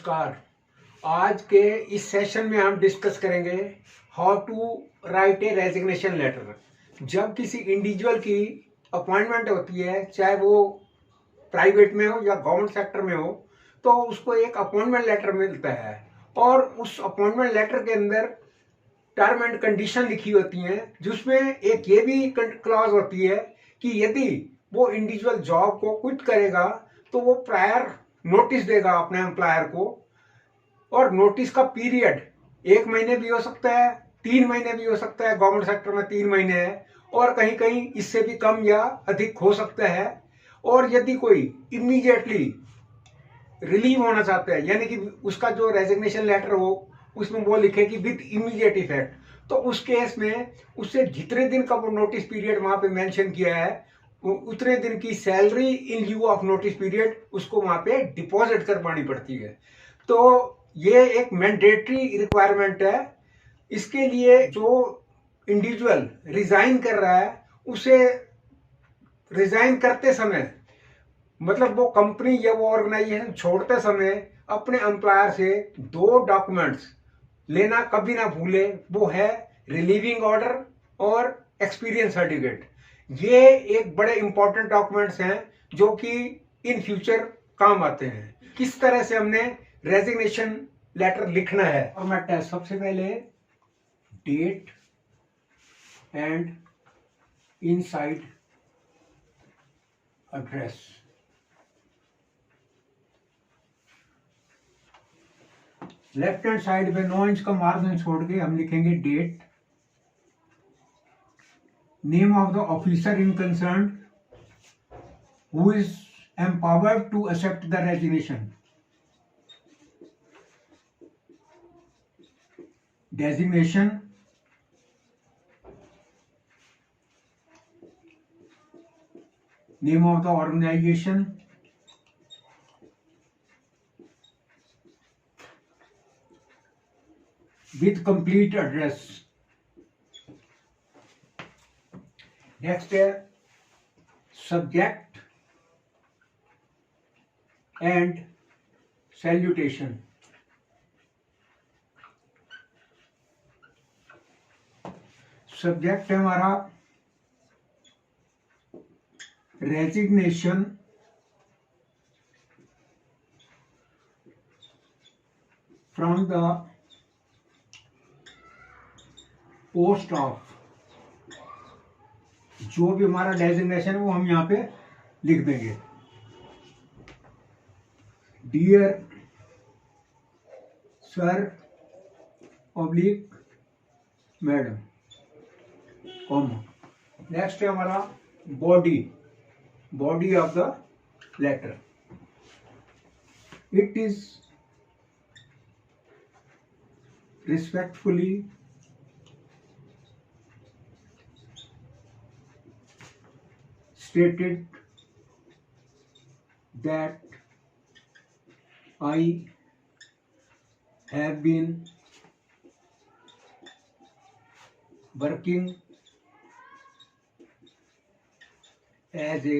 नमस्कार। आज के इस सेशन में हम डिस्कस करेंगे how to write a resignation letter. जब किसी इंडिविजुअल की अपॉइंटमेंट होती है, चाहे वो प्राइवेट में हो या गवर्नमेंट सेक्टर में हो, तो उसको एक अपॉइंटमेंट लेटर मिलता है और उस अपॉइंटमेंट लेटर के अंदर टर्म एंड कंडीशन लिखी होती हैं, जिसमें एक ये भी क्लॉज होती है कि यदि वो इंडिविजुअल जॉब को क्विट करेगा तो वो प्रायर नोटिस देगा अपने एम्प्लॉयर को, और नोटिस का पीरियड 1 महीने भी हो सकता है, 3 महीने भी हो सकता है। गवर्नमेंट सेक्टर में 3 महीने है और कहीं कहीं इससे भी कम या अधिक हो सकता है। और यदि कोई इमीडिएटली रिलीव होना चाहता है, यानी कि उसका जो रेजिग्नेशन लेटर हो उसमें वो लिखे कि विद इमीडिएट इफेक्ट, तो उस केस में उससे जितने दिन का वो नोटिस पीरियड वहां पे मेंशन किया है, उतने दिन की salary in lieu of notice period उसको वहां पे डिपॉजिट करवानी पड़ती है। तो ये एक मैंडेटरी रिक्वायरमेंट है। इसके लिए जो इंडिविजुअल रिजाइन कर रहा है, उसे रिजाइन करते समय, मतलब वो कंपनी या वो ऑर्गेनाइजेशन छोड़ते समय, अपने एम्प्लॉयर से 2 डॉक्यूमेंट्स लेना कभी ना भूले। वो है रिलीविंग ऑर्डर और एक्सपीरियंस सर्टिफिकेट। ये एक बड़े इंपॉर्टेंट डॉक्यूमेंट्स हैं जो कि इन फ्यूचर काम आते हैं। किस तरह से हमने रेजिग्नेशन लेटर लिखना है, फॉर्मेट है। सबसे पहले date and inside address. Left hand side पे 9 इंच का मार्जिन छोड़ के हम लिखेंगे date, name of the officer in concern who is empowered to accept the resignation, designation, name of the organisation, with complete address. Next है subject and salutation. Subject है हमारा resignation from the post of. जो भी हमारा designation है वो हम यहां पे लिख देंगे। Dear sir oblique madam, comma. Next है हमारा body, body of the letter. It is respectfully stated that I have been working as a,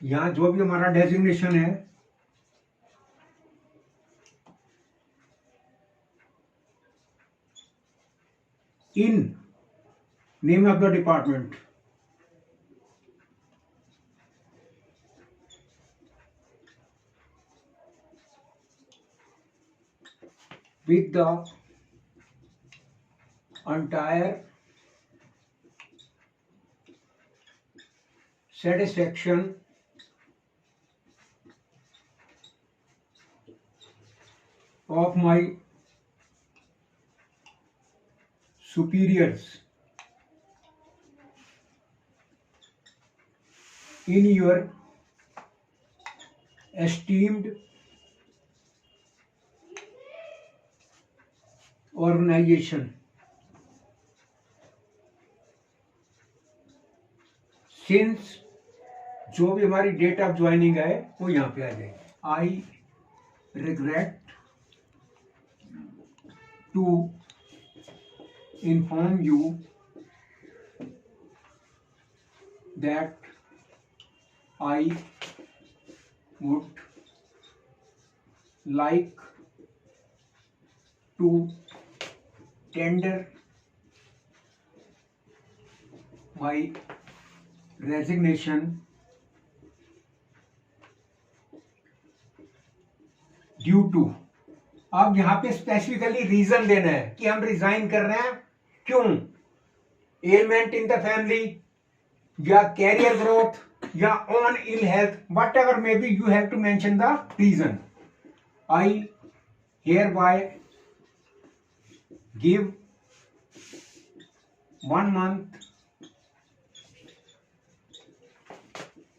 यहाँ जो भी हमारा डेजिग्नेशन है in name of the department, with the entire satisfaction of my superiors in your esteemed organization, since जो भी हमारी date of joining है वो यहाँ पे आ जाएगी। I regret to inform you that I would like to tender my resignation due to. अब यहाँ पे स्पेसिफिकली रीजन देना है कि हम रिजाइन कर रहे हैं क्यों, एलिमेंट इन द फैमिली या कैरियर ग्रोथ या on ill health, whatever may be, you have to mention the reason. I hereby give 1 month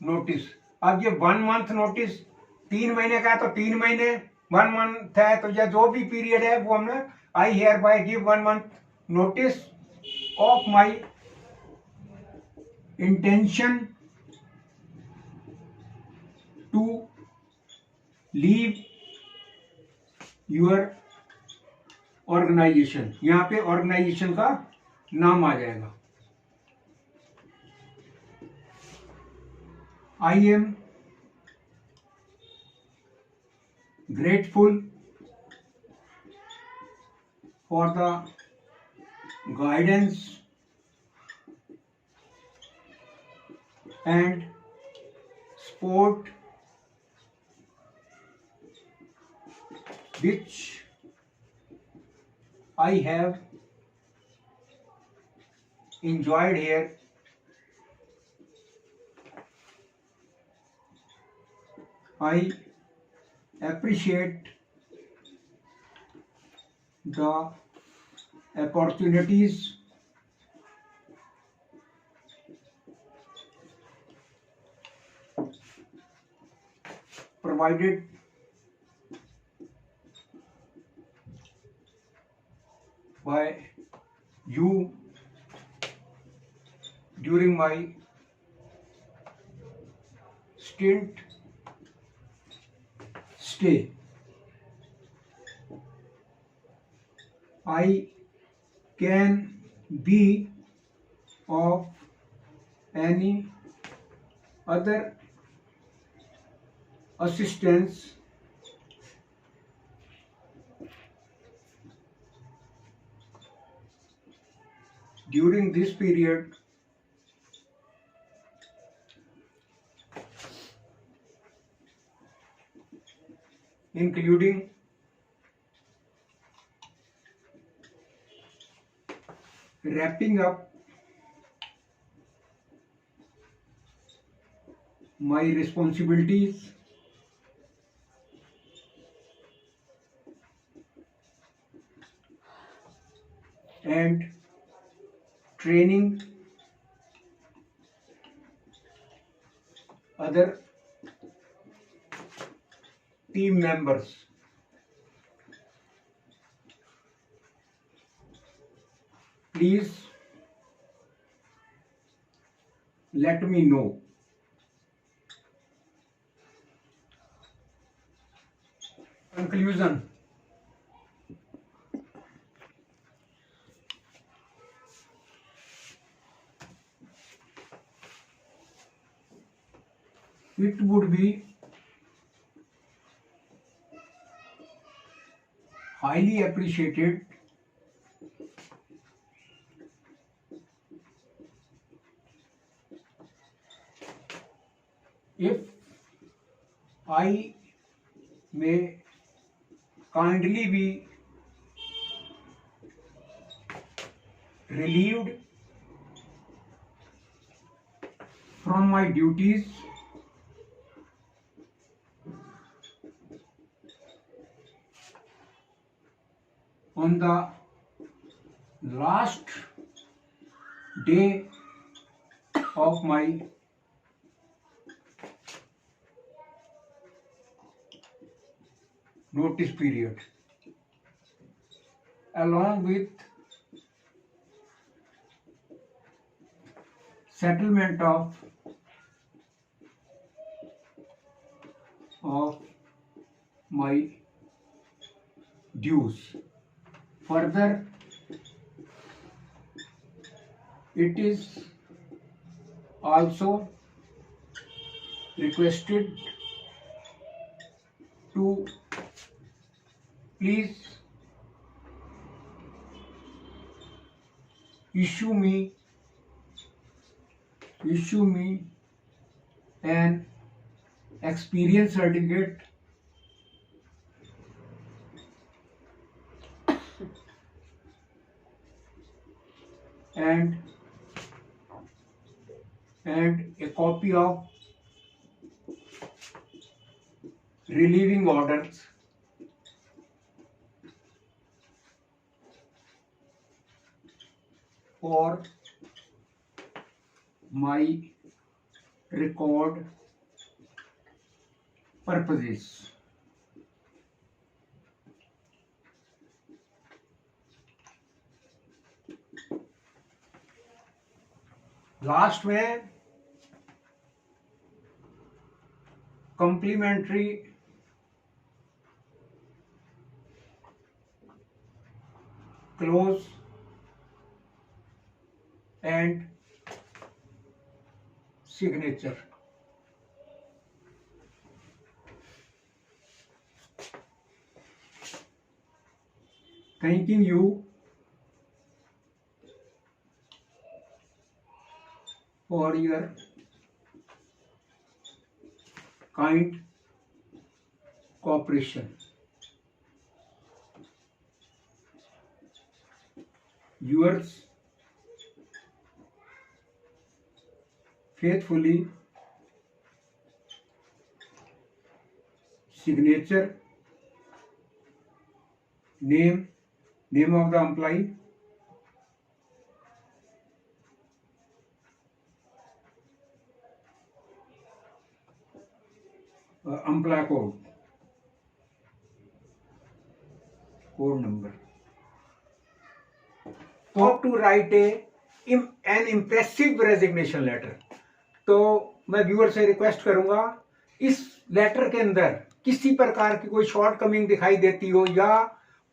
notice. अब ये 1 month नोटिस 3 महीने का है तो 3 महीने, 1 month है तो या जो भी पीरियड है वो हमने, I hereby give 1 month notice of my intention to leave your organisation. यहां पे ऑर्गेनाइजेशन का नाम आ जाएगा। I am grateful for the guidance and support which I have enjoyed here. I appreciate the opportunities provided by you during my stint stay. I can be of any other assistance during this period including wrapping up my responsibilities and training other team members. Please let me know. Conclusion. It would be highly appreciated if I may kindly be relieved from my duties on the last day of my notice period, along with settlement of my dues. Further, it is also requested to please issue me an experience certificate and a copy of relieving orders for my record purposes. Last में complimentary close and signature. Thanking you for your kind cooperation. Yours faithfully, signature, name of the employee, employee code number. How to write an impressive resignation letter. तो मैं viewer से request करूंगा, इस letter के अंदर किसी प्रकार की कोई शॉर्ट कमिंग दिखाई देती हो या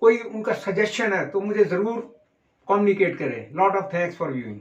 कोई उनका सजेशन है तो मुझे जरूर कम्युनिकेट करें. Lot of thanks for viewing.